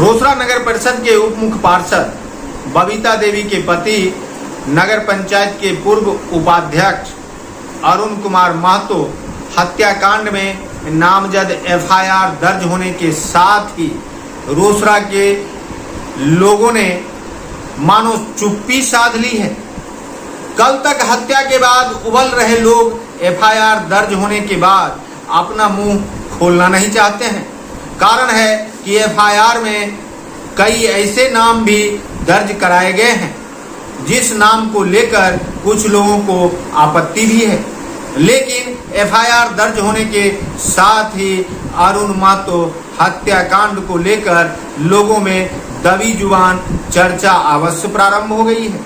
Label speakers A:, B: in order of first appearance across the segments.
A: रोसड़ा नगर परिषद के उप मुख्य पार्षद बबीता देवी के पति नगर पंचायत के पूर्व उपाध्यक्ष अरुण कुमार महतो हत्याकांड में नामजद एफआईआर दर्ज होने के साथ ही रोसड़ा के लोगों ने मानो चुप्पी साध ली है। कल तक हत्या के बाद उबल रहे लोग एफआईआर दर्ज होने के बाद अपना मुंह खोलना नहीं चाहते हैं। कारण है कि एफआईआर में कई ऐसे नाम भी दर्ज कराए गए हैं जिस नाम को लेकर कुछ लोगों को आपत्ति भी है, लेकिन एफआईआर दर्ज होने के साथ ही अरुण महतो हत्याकांड को लेकर लोगों में दबी जुबान चर्चा अवश्य प्रारंभ हो गई है।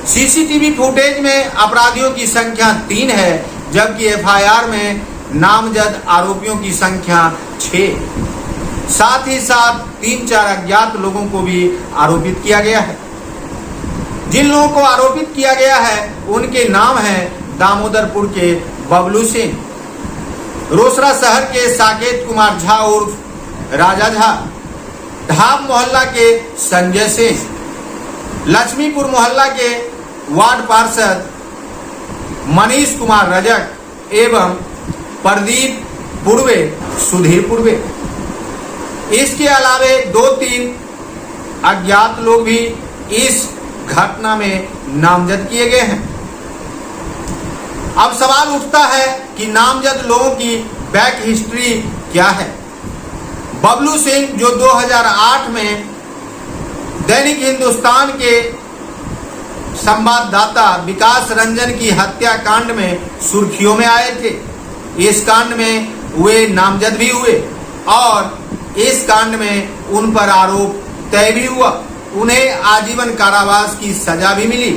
A: सीसीटीवी फुटेज में अपराधियों की संख्या 3 है, जबकि एफआईआर में नामजद आरोपियों की संख्या 6। साथ ही साथ 3-4 अज्ञात लोगों को भी आरोपित किया गया है। जिन लोगों को आरोपित किया गया है उनके नाम हैं दामोदरपुर के बबलू सिंह, रोसड़ा शहर के साकेत कुमार झा उर्फ राजा झा, ढाब मोहल्ला के संजय सिंह, लक्ष्मीपुर मोहल्ला के वार्ड पार्षद मनीष कुमार रजक एवं प्रदीप पूर्वे सुधीर पूर्वे। इसके अलावे 2-3 अज्ञात लोग भी इस घटना में नामजद किए गए हैं। अब सवाल उठता है कि नामजद लोगों की बैक हिस्ट्री क्या है। बबलू सिंह जो 2008 में दैनिक हिंदुस्तान के संवाददाता विकास रंजन की हत्याकांड में सुर्खियों में आए थे। इस कांड में वे नामजद भी हुए और इस कांड में उन पर आरोप तय भी हुआ। उन्हें आजीवन कारावास की सजा भी मिली।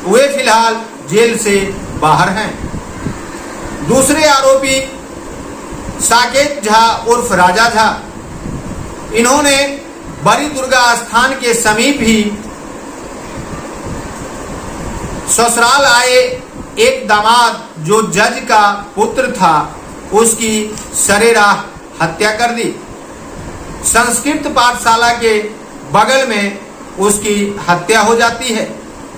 A: वे फिलहाल जेल से बाहर हैं। दूसरे आरोपी साकेत झा उर्फ राजा झा, इन्होंने बड़ी दुर्गा स्थान के समीप ही ससुराल आए एक दामाद जो जज का पुत्र था उसकी सरेराह हत्या कर दी। संस्कृत पाठशाला के बगल में उसकी हत्या हो जाती है।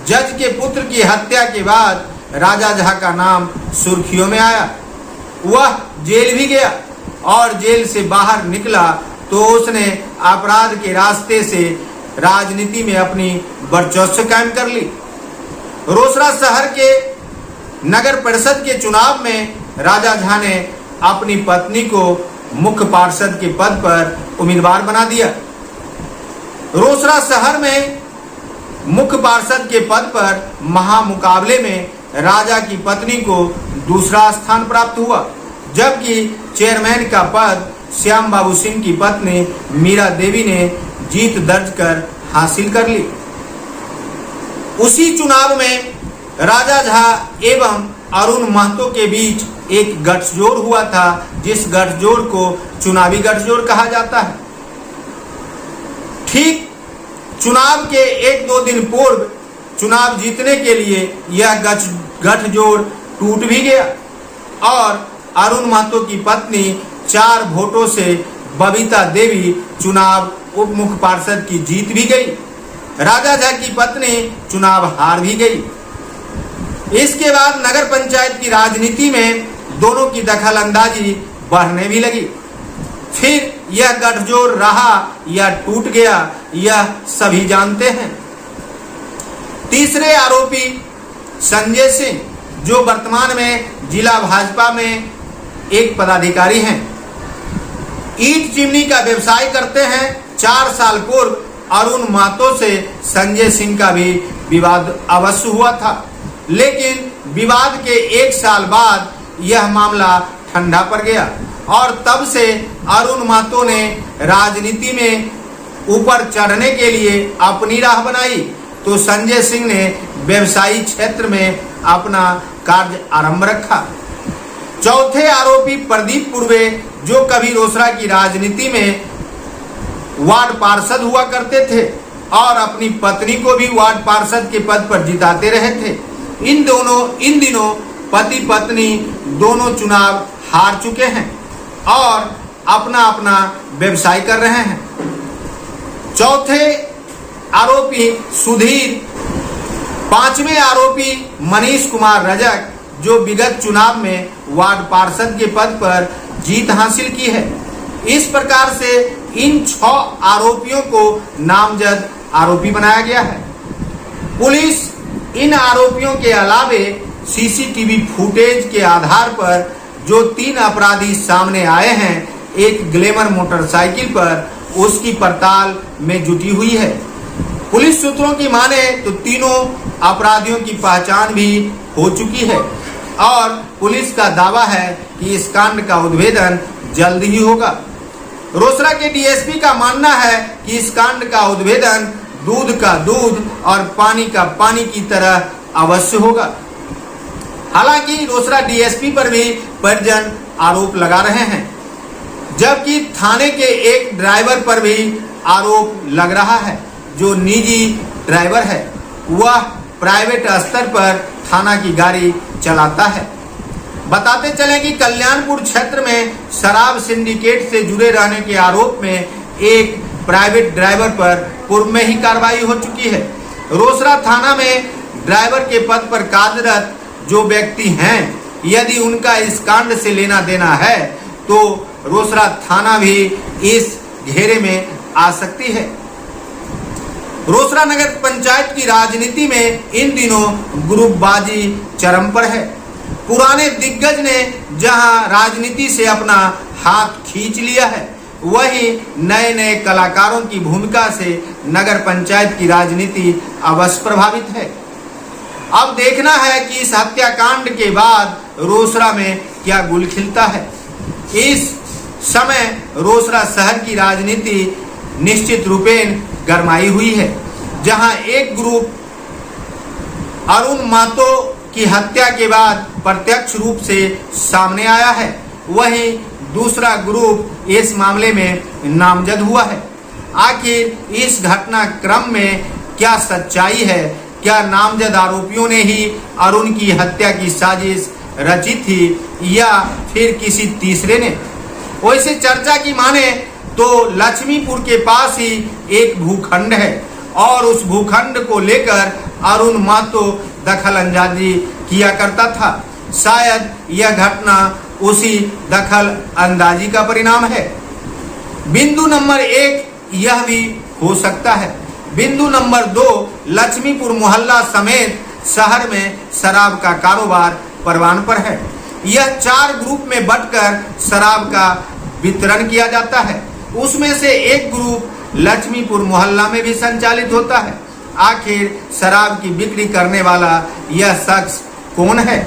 A: जज के पुत्र की हत्या के बाद राजा झा का नाम सुर्खियों में आया। वह जेल भी गया और जेल से बाहर निकला तो उसने अपराध के रास्ते से राजनीति में अपनी वर्चस्व कायम कर ली। रोसड़ा शहर के नगर परिषद के चुनाव में राजा झा ने अपनी पत्नी को मुख्य पार्षद के पद पर उम्मीदवार बना दिया। रोसड़ा शहर में मुख्य पार्षद के पद पर महामुकाबले में राजा की पत्नी को दूसरा स्थान प्राप्त हुआ, जबकि चेयरमैन का पद श्याम बाबू सिंह की पत्नी मीरा देवी ने जीत दर्ज कर हासिल कर ली। उसी चुनाव में राजा झा एवं अरुण महतो के बीच एक गठजोड़ हुआ था, जिस गठजोड़ को चुनावी गठजोड़ कहा जाता है। ठीक चुनाव के 1-2 दिन पूर्व चुनाव जीतने के लिए यह गठजोड़ टूट भी गया और अरुण महतो की पत्नी 4 वोटों से बबीता देवी चुनाव उप मुख्य पार्षद की जीत भी गई। राजा झा की पत्नी चुनाव हार भी गई। इसके बाद नगर पंचायत की राजनीति में दोनों की दखलंदाजी बढ़ने भी लगी। फिर यह गठजोड़ रहा या टूट गया, यह सभी जानते हैं। तीसरे आरोपी संजय सिंह जो वर्तमान में जिला भाजपा में एक पदाधिकारी हैं, ईंट चिमनी का व्यवसाय करते हैं। 4 साल पूर्व अरुण महतो से संजय सिंह का भी विवाद अवश्य हुआ था, लेकिन विवाद के 1 साल बाद यह मामला ठंडा पड़ गया और तब से अरुण महतो ने राजनीति में ऊपर चढ़ने के लिए अपनी राह बनाई, तो संजय सिंह ने व्यवसायी क्षेत्र में अपना कार्य आरंभ रखा। चौथे आरोपी प्रदीप पूर्वे जो कभी रोसड़ा की राजनीति में वार्ड पार्षद हुआ करते थे और अपनी पत्नी को भी वार्ड पार्षद के पद पर जिताते रहे थे। इन दिनों पति पत्नी दोनों चुनाव हार चुके हैं और अपना अपना व्यवसाय कर रहे हैं। चौथे आरोपी सुधीर, पांचवें आरोपी मनीष कुमार रजक, जो विगत चुनाव में वार्ड पार्षद के पद पर जीत हासिल की है। इस प्रकार से इन 6 आरोपियों को नामजद आरोपी बनाया गया है। पुलिस इन आरोपियों के अलावे सीसीटीवी फुटेज के आधार पर जो 3 अपराधी सामने आए हैं एक ग्लैमर मोटरसाइकिल पर, उसकी पड़ताल में जुटी हुई है। पुलिस सूत्रों की माने तो तीनों अपराधियों की पहचान भी हो चुकी है और पुलिस का दावा है कि इस कांड का उद्भेदन जल्द ही होगा। रोसड़ा के डीएसपी का मानना है कि इस कांड का उद्भेदन दूध का दूध और पानी का पानी की तरह अवश्य होगा। हालांकि रोसड़ा डीएसपी पर भी परिजन आरोप लगा रहे हैं, जबकि थाने के एक ड्राइवर पर भी आरोप लग रहा है। जो निजी ड्राइवर है वह प्राइवेट स्तर पर थाना की गाड़ी चलाता है। बताते चलें कि कल्याणपुर क्षेत्र में शराब सिंडिकेट से जुड़े रहने के आरोप में एक प्राइवेट ड्राइवर पर पूर्व में ही कार्रवाई हो चुकी है। रोसड़ा थाना में ड्राइवर के पद पर कार्यरत जो व्यक्ति हैं, यदि उनका इस कांड से लेना देना है तो रोसड़ा थाना भी इस घेरे में आ सकती है। रोसड़ा नगर पंचायत की राजनीति में इन दिनों ग्रुपबाजी चरम पर है। पुराने दिग्गज ने जहां राजनीति से अपना हाथ खींच लिया है, वहीं नए नए कलाकारों की भूमिका से नगर पंचायत की राजनीति अवश्य प्रभावित है। अब देखना है कि इस हत्याकांड के बाद रोसड़ा में क्या गुल खिलता है। इस समय रोसड़ा शहर की राजनीति निश्चित रूपेण गरमाई हुई है, जहां एक ग्रुप अरुण महतो की हत्या के बाद प्रत्यक्ष रूप से सामने आया है, वहीं दूसरा ग्रुप इस मामले में नामजद हुआ है। आखिर इस घटनाक्रम में क्या सच्चाई है? क्या नामजद आरोपियों ने ही अरुण की हत्या की साजिश रची थी या फिर किसी तीसरे ने? वैसे चर्चा की माने तो लक्ष्मीपुर के पास ही एक भूखंड है और उस भूखंड को लेकर अरुण महतो दखल अंदाजी किया करता था। शायद यह घटना उसी दखल अंदाजी का परिणाम है। बिंदु नंबर 1 यह भी हो सकता है। बिंदु नंबर 2, लक्ष्मीपुर मोहल्ला समेत शहर में शराब का कारोबार परवान पर है। यह 4 ग्रुप में बंटकर शराब का वितरण किया जाता है। उसमें से एक ग्रुप लक्ष्मीपुर मोहल्ला में भी संचालित होता है। आखिर शराब की बिक्री करने वाला यह शख्स कौन है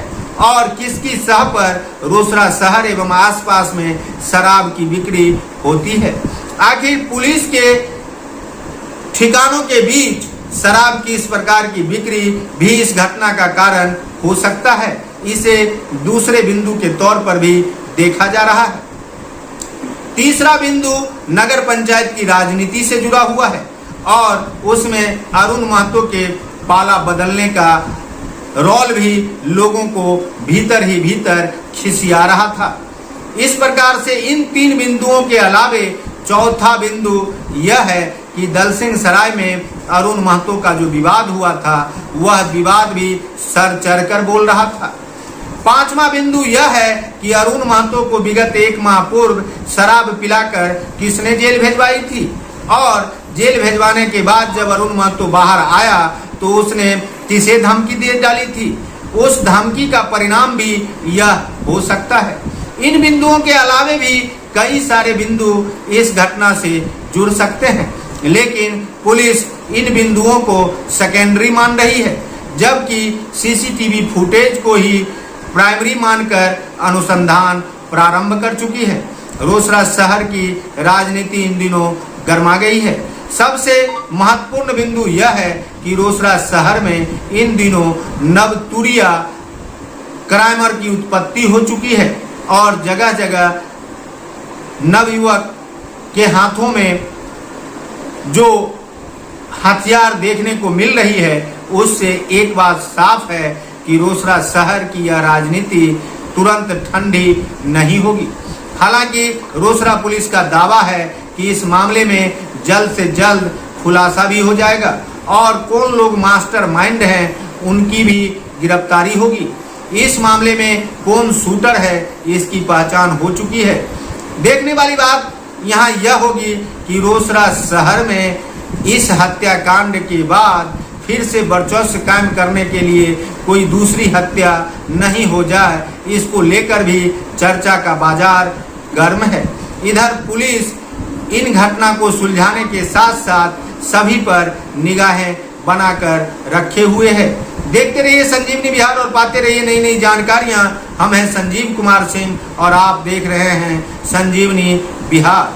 A: और किसकी सह पर रोसड़ा शहर एवं आसपास में शराब की बिक्री होती है? आखिर पुलिस के ठिकानों के बीच शराब की इस प्रकार की बिक्री भी इस घटना का कारण हो सकता है। इसे दूसरे बिंदु के तौर पर भी देखा जा रहा है। तीसरा बिंदु नगर पंचायत की राजनीति से जुड़ा हुआ है और उसमें अरुण महतो के पाला बदलने का रोल भी लोगों को भीतर ही भीतर खिसिया रहा था। इस प्रकार से इन 3 बिंदुओं के अलावे चौथा बिंदु यह है कि दलसिंह सराय में अरुण महतो का जो विवाद हुआ था वह विवाद भी सर चढ़कर बोल रहा था। 5वां बिंदु यह है कि अरुण महतो को विगत 1 माह पूर्व शराब पिलाकर किसने जेल भेजवाई थी और जेल भेजवाने के बाद जब अरुण महतो बाहर आया तो उसने किसे धमकी दे डाली थी। उस धमकी का परिणाम भी यह हो सकता है। इन बिंदुओं के अलावे भी कई सारे बिंदु इस घटना से जुड़ सकते हैं, लेकिन पुलिस इन बिंदुओं को सेकेंडरी मान रही है, जबकि सीसीटीवी फुटेज को ही प्राइमरी मानकर अनुसंधान प्रारंभ कर चुकी है। रोसड़ा शहर की राजनीति इन दिनों गर्मा गई है। सबसे महत्वपूर्ण बिंदु यह है कि रोसड़ा शहर में इन दिनों नवतुरिया क्राइमर की उत्पत्ति हो चुकी है और जगह जगह नवयुवक के हाथों में जो हथियार देखने को मिल रही है, उससे एक बात साफ है कि रोसड़ा शहर की यह राजनीति तुरंत ठंडी नहीं होगी। हालांकि रोसड़ा पुलिस का दावा है कि इस मामले में जल्द से जल्द खुलासा भी हो जाएगा और कौन लोग मास्टरमाइंड हैं उनकी भी गिरफ्तारी होगी। इस मामले में कौन शूटर है इसकी पहचान हो चुकी है। देखने वाली बात यहाँ यह होगी कि रोसड़ा शहर में इस हत्याकांड के बाद फिर से वर्चस्व कायम करने के लिए कोई दूसरी हत्या नहीं हो जाए, इसको लेकर भी चर्चा का बाजार गर्म है। इधर पुलिस इन घटना को सुलझाने के साथ साथ सभी पर निगाहें बनाकर रखे हुए है। देखते रहिए संजीवनी बिहार और पाते रहिए नई नई जानकारियां। हम हैं संजीव कुमार सिंह और आप देख रहे हैं संजीवनी बिहार।